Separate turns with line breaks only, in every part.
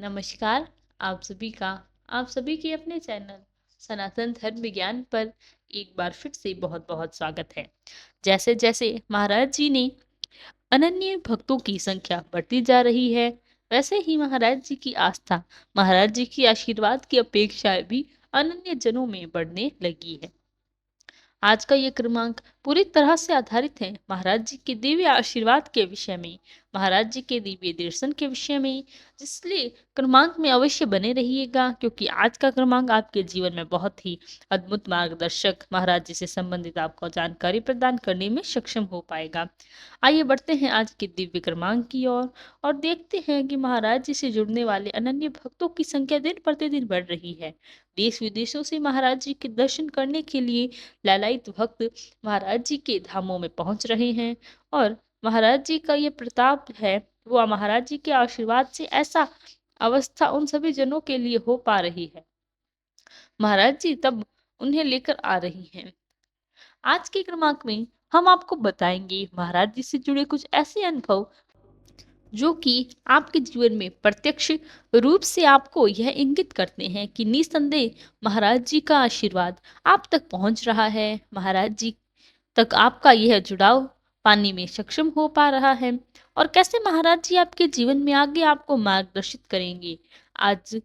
नमस्कार। आप सभी का आप सभी के अपने चैनल सनातन धर्म विज्ञान पर एक बार फिर से बहुत बहुत स्वागत है। जैसे जैसे महाराज जी ने अनन्य भक्तों की संख्या बढ़ती जा रही है, वैसे ही महाराज जी की आस्था, महाराज जी की आशीर्वाद की अपेक्षाएं भी अनन्य जनों में बढ़ने लगी है। आज का ये क्रमांक पूरी तरह से आधारित है महाराज जी के दिव्य आशीर्वाद के विषय में, महाराज जी के दिव्य दर्शन के विषय में। इसलिए क्रमांक में अवश्य बने रहिएगा, क्योंकि आज का क्रमांक आपके जीवन में बहुत ही अद्भुत मार्गदर्शक, महाराज जी से संबंधित आपको जानकारी प्रदान करने में सक्षम हो पाएगा। आइए बढ़ते हैं आज के दिव्य क्रमांक की ओर और देखते हैं कि महाराज जी से जुड़ने वाले अनन्य भक्तों की संख्या दिन प्रतिदिन बढ़ रही है। देश विदेशों से महाराज जी के दर्शन करने के लिए लालायित भक्त महाराज जी के धामों में पहुंच रहे हैं। और महाराज जी का ये प्रताप है, वो महाराज जी के आशीर्वाद से ऐसा अवस्था उन सभी जनों के लिए हो पा रही है, महाराज जी तब उन्हें लेकर आ रही हैं। आज के क्रमांक में हम आपको बताएंगे महाराज जी से जुड़े कुछ ऐसे अनुभव जो कि आपके जीवन में प्रत्यक्ष रूप से आपको यह इंगित करते हैं कि निसंदेह महाराज जी का आशीर्वाद आप तक पहुंच रहा है, महाराज जी तक आपका यह जुड़ाव पाने में सक्षम हो पा रहा है, और कैसे महाराज जी आपके जीवन में आगे आपको मार्गदर्शित करेंगे। आज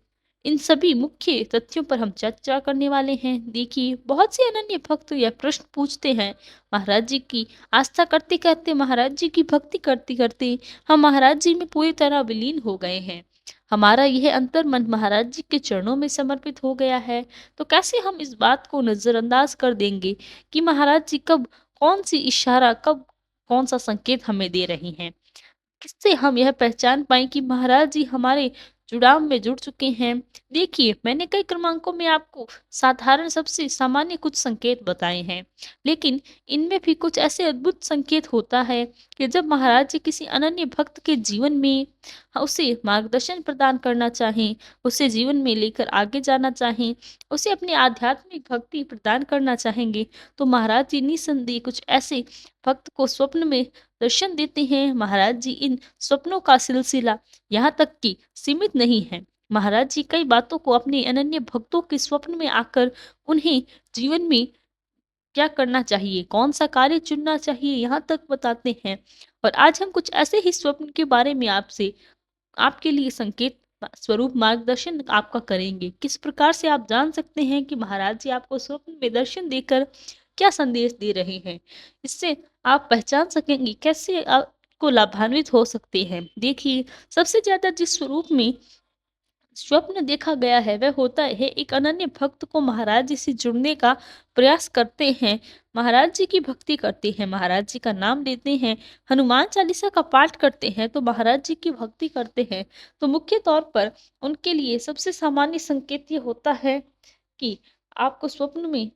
इन सभी मुख्य तथ्यों पर हम चर्चा करने वाले हैं। देखिए, बहुत से अनन्य भक्त यह प्रश्न पूछते हैं, महाराज जी की आस्था करते करते, महाराज जी की भक्ति करते करते हम महाराज जी में पूरी तरह विलीन हो गए हैं, हमारा यह अंतर मन महाराज जी के चरणों में समर्पित हो गया है। तो कैसे हम इस बात को नजरअंदाज कर देंगे कि महाराज जी कब कौन सी इशारा, कब कौन सा संकेत हमें दे रही हैं। किससे हम यह पहचान पाएं कि महाराज जी हमारे जुड़ाव में जुड़ चुके हैं। देखिए, मैंने कई क्रमांकों में आपको साधारण, सबसे सामान्य कुछ संकेत बताए हैं, लेकिन इनमें भी कुछ ऐसे अद्भुत संकेत होता है कि जब महाराज जी किसी अनन्य भक्त के जीवन में उसे मार्गदर्शन प्रदान करना चाहें, उसे जीवन में लेकर आगे जाना चाहें, उसे अपनी आध्यात्मिक भक्ति प्रदान करना चाहेंगे, तो महाराज जी निसंदेह कुछ ऐसे भक्त को स्वप्न में दर्शन देते हैं। महाराज जी इन स्वप्नों का सिलसिला यहाँ तक कि सीमित नहीं है। महाराज जी कई बातों को अपने अनन्य भक्तों के स्वप्न में आकर उन्हें जीवन में क्या करना चाहिए, कौन सा कार्य चुनना चाहिए, यहाँ तक बताते हैं। और आज हम कुछ ऐसे ही स्वप्न के बारे में आपसे, आपके लिए संकेत स्वरूप मार्गदर्शन आपका करेंगे। किस प्रकार से आप जान सकते हैं कि महाराज जी आपको स्वप्न में दर्शन देकर क्या संदेश दे रहे हैं। इससे आप पहचान सकेंगे कैसे आपको लाभान्वित हो सकते हैं। देखिए, सबसे ज्यादा जिस स्वरूप में स्वप्न देखा गया है वह होता है एक अनन्य भक्त को महाराज जी से जुड़ने का प्रयास करते हैं, महाराज जी की भक्ति करते हैं, महाराज जी का नाम लेते हैं, हनुमान चालीसा का पाठ करते हैं, तो महाराज जी की भक्ति करते हैं। तो मुख्य तौर पर उनके लिए सबसे सामान्य संकेत ये होता है कि आपको स्वप्न में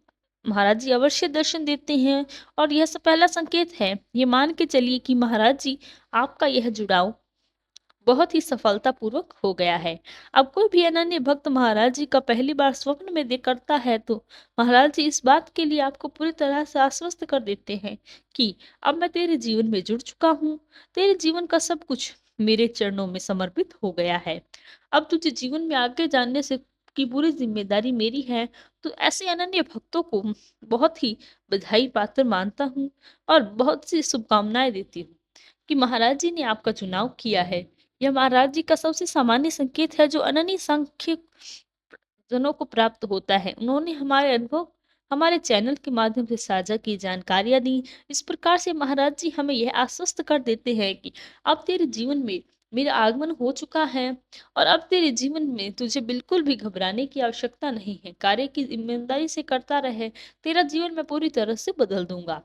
महाराज जी अवश्य दर्शन देते हैं। और यह पहला संकेत है, ये मान के चलिए कि महाराज जी आपका यह जुड़ाव बहुत ही सफलतापूर्वक हो गया है। अब कोई भी अनन्य भक्त महाराज जी का पहली बार स्वप्न में देख करता है, तो महाराज जी इस बात के लिए आपको पूरी तरह से आश्वस्त कर देते हैं कि अब मैं तेरे जीवन में जुड़ चुका हूँ, तेरे जीवन का सब कुछ मेरे चरणों में समर्पित हो गया है। अब तुझे जीवन में आगे जानने से की पूरी जिम्मेदारी मेरी है। तो ऐसे अनन्य भक्तों को बहुत ही बधाई पात्र मानता हूँ और बहुत सी शुभकामनाएं देती हूँ कि महाराज जी ने आपका चुनाव किया है। यह महाराज जी का सबसे सामान्य संकेत है जो अनन्य सांख्य जनों को प्राप्त होता है। उन्होंने हमारे अनुभव हमारे चैनल के माध्यम से साझा की जानकारियां दी। इस प्रकार से महाराज जी हमें यह आश्वस्त कर देते हैं कि अब तेरे जीवन में मेरा आगमन हो चुका है और अब तेरे जीवन में तुझे बिल्कुल भी घबराने की आवश्यकता नहीं है। कार्य की ईमानदारी से करता रहे, तेरा जीवन मैं पूरी तरह से बदल दूंगा।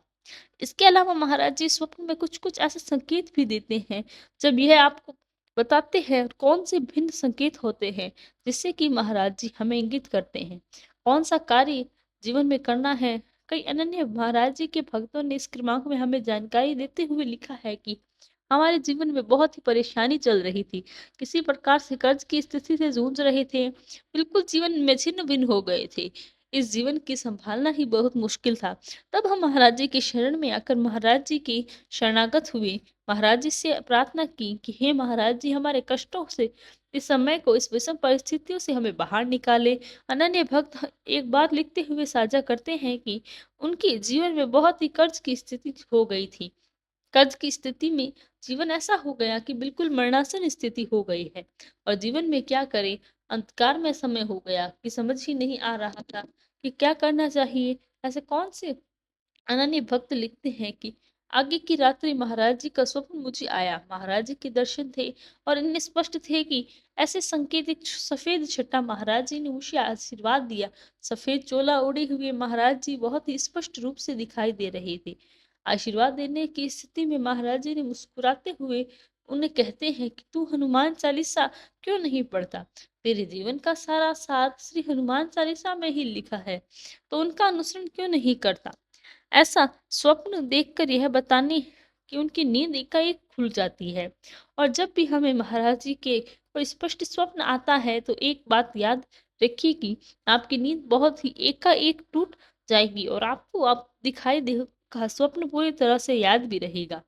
इसके अलावा महाराज जी स्वप्न में कुछ कुछ ऐसे संकेत भी देते हैं, जब यह आपको बताते हैं कौन से भिन्न संकेत होते हैं जिससे कि महाराज जी हमें इंगित करते हैं कौन सा कार्य जीवन में करना है। कई अनन्य महाराज जी के भक्तों ने इस क्रमांक में हमें जानकारी देते हुए लिखा है कि हमारे जीवन में बहुत ही परेशानी चल रही थी, किसी प्रकार से कर्ज की स्थिति से जूझ रहे थे, बिल्कुल जीवन में छिन्न भिन्न हो गए थे। इस जीवन की संभालना ही बहुत मुश्किल था। तब हम महाराज जी की शरण में आकर महाराज जी की शरणागत हुए। महाराज जी से प्रार्थना की कि हे महाराज जी, हमारे कष्टों से, इस समय को, इस विषम परिस्थितियों से हमें बाहर निकाले। अनन्य भक्त एक बात लिखते हुए साझा करते हैं कि उनके जीवन में बहुत ही कर्ज की स्थिति हो गई थी। कर्ज की स्थिति में जीवन ऐसा हो गया कि बिल्कुल मरणासन स्थिति हो गई है और जीवन में क्या करें, अंधकार में समय हो गया कि समझ ही नहीं आ रहा था कि क्या करना चाहिए। ऐसे कौन से अनन्य भक्त लिखते हैं कि आगे की रात्रि महाराज जी का स्वप्न मुझे आया। महाराज जी के दर्शन थे और इतने स्पष्ट थे कि ऐसे संकेत, एक सफेद छटा महाराज जी ने मुझे आशीर्वाद दिया। सफेद चोला ओढ़े हुए महाराज जी बहुत ही स्पष्ट रूप से दिखाई दे रहे थे। आशीर्वाद देने की स्थिति में महाराज जी ने मुस्कुराते हुए उन्हें कहते हैं कि तू हनुमान चालीसा क्यों नहीं पढ़ता? तेरे जीवन का सारा सार श्री हनुमान चालीसा में ही लिखा है, तो उनका अनुसरण क्यों नहीं करता? ऐसा स्वप्न देखकर यह बताने कि उनकी नींद एकाएक खुल जाती है। और जब भी हमें महाराज जी के कोई स्पष्ट स्वप्न आता है तो एक बात याद रखिए कि आपकी नींद बहुत ही एकाएक टूट जाएगी और आपको आप दिखाई देगा स्वप्न पूरी तरह से याद भी रहेगा।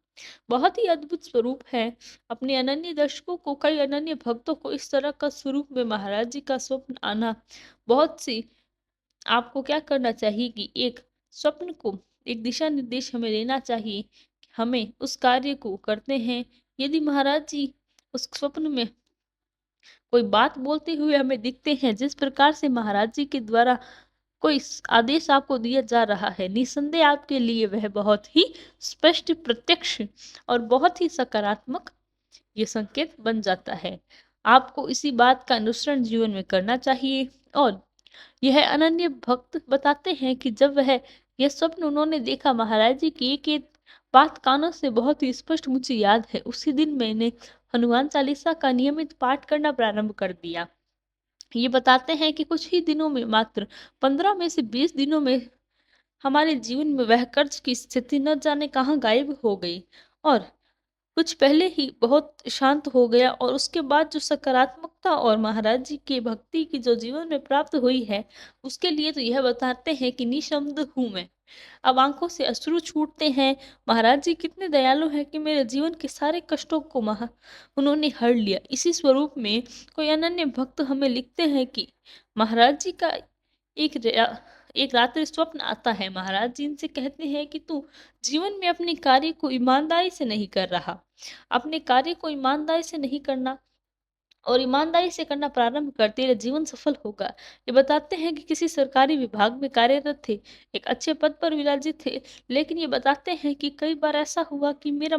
बहुत ही अद्भुत स्वरूप है। अपने अनन्य दर्शकों को, कई अनन्य भक्तों को इस तरह का स्वरूप में महाराज जी का स्वप्न आना बहुत सी, आपको क्या करना चाहिए कि एक स्वप्न को एक दिशा निर्देश हमें लेना चाहिए कि हमें उस कार्य को करते हैं। यदि महाराज जी उस स्वप्न में कोई बात बोलते हुए हमें दिखते हैं, जिस प्रकार से महाराज जी के द्वारा कोई आदेश आपको दिया जा रहा है, निसंदेह आपके लिए वह बहुत ही स्पष्ट, प्रत्यक्ष और बहुत ही सकारात्मक ये संकेत बन जाता है। आपको इसी बात का अनुसरण जीवन में करना चाहिए। और यह अनन्य भक्त बताते हैं कि जब वह यह स्वप्न उन्होंने देखा, महाराज जी की एक एक बात कानों से बहुत ही स्पष्ट मुझे याद है। उसी दिन मैंने हनुमान चालीसा का नियमित पाठ करना प्रारंभ कर दिया। ये बताते हैं कि कुछ ही दिनों में, मात्र 15 में से 20 दिनों में हमारे जीवन में वह कर्ज की स्थिति न जाने कहाँ गायब हो गई और कुछ पहले ही बहुत शांत हो गया। और उसके बाद जो सकारात्मकता और महाराज जी की भक्ति की जो जीवन में प्राप्त हुई है, उसके लिए तो यह बताते हैं कि निशब्द हूँ मैं। अब आंखों से अश्रु छूटते हैं। महाराज जी कितने दयालु हैं कि मेरे जीवन के सारे कष्टों को उन्होंने हर लिया। इसी स्वरूप में कोई अनन्य भक्त हमें लिखते हैं कि महाराज जी का एक एक रात्रि स्वप्न आता है। महाराज जी इनसे कहते हैं कि तू जीवन में अपने कार्य को ईमानदारी से नहीं कर रहा। अपने कार्य को ईमानदारी से नहीं करना और ईमानदारी से करना प्रारंभ कर, तेरा जीवन सफल होगा। ये बताते हैं कि किसी सरकारी विभाग में कार्यरत थे, एक अच्छे पद पर विराजित थे, लेकिन ये बताते हैं कि कई बार ऐसा हुआ कि मेरा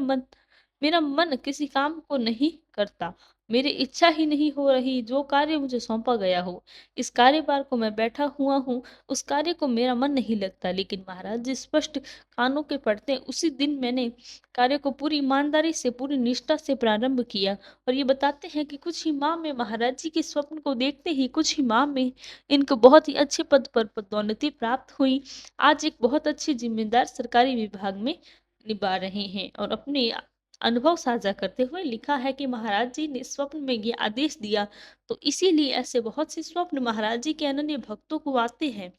मन किसी काम को नहीं करता। मेरी इच्छा ही नहीं हो रही जो कार्य मुझे सौंपा गया हो। इस कार्यभार को मैं बैठा हुआ हूँ, उस कार्य को मेरा मन नहीं लगता। लेकिन महाराज जी स्पष्ट कानों के पढ़ते, उसी दिन मैंने कार्य को पूरी ईमानदारी से, पूरी निष्ठा से प्रारंभ किया। और ये बताते हैं कि कुछ ही माह में, महाराज जी के स्वप्न को देखते ही कुछ ही माह में इनको बहुत ही अच्छे पद पर पदोन्नति प्राप्त हुई। आज एक बहुत अच्छे जिम्मेदार सरकारी विभाग में निभा रहे हैं। और अपने अनुभव साझा करते हुए लिखा है कि महाराज जी ने स्वप्न में ये आदेश दिया, तो इसीलिए ऐसे बहुत से स्वप्न महाराज जी के अनन्य भक्तों को आते हैं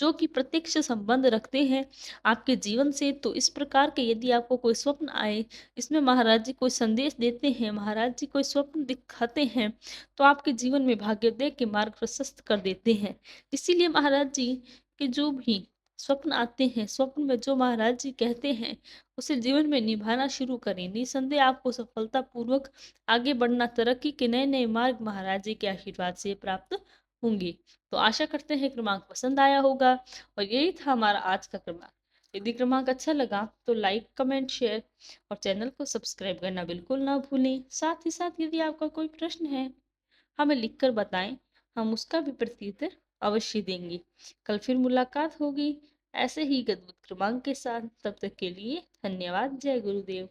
जो कि प्रत्यक्ष संबंध रखते हैं आपके जीवन से। तो इस प्रकार के यदि आपको कोई स्वप्न आए, इसमें महाराज जी कोई संदेश देते हैं, महाराज जी कोई स्वप्न दिखाते हैं, तो आपके जीवन में भाग्योदय के मार्ग प्रशस्त कर देते हैं। इसीलिए महाराज जी के जो भी स्वप्न आते हैं, स्वप्न में जो महाराज जी कहते हैं, उसे जीवन में निभाना शुरू करें। निसंदेह आपको सफलता पूर्वक आगे बढ़ना, तरक्की के नए नए मार्ग महाराज जी के आशीर्वाद से प्राप्त होंगे। तो आशा करते हैं क्रमांक पसंद आया होगा। और यही था हमारा आज का क्रमांक। यदि क्रमांक अच्छा लगा तो लाइक, कमेंट, शेयर और चैनल को सब्सक्राइब करना बिल्कुल ना भूलें। साथ ही साथ यदि आपका कोई प्रश्न है, हमें लिखकर बताएं, हम उसका भी प्रत्युत्तर अवश्य देंगे। कल फिर मुलाकात होगी ऐसे ही अद्भुत क्रमांक के साथ। तब तक के लिए धन्यवाद। जय गुरुदेव।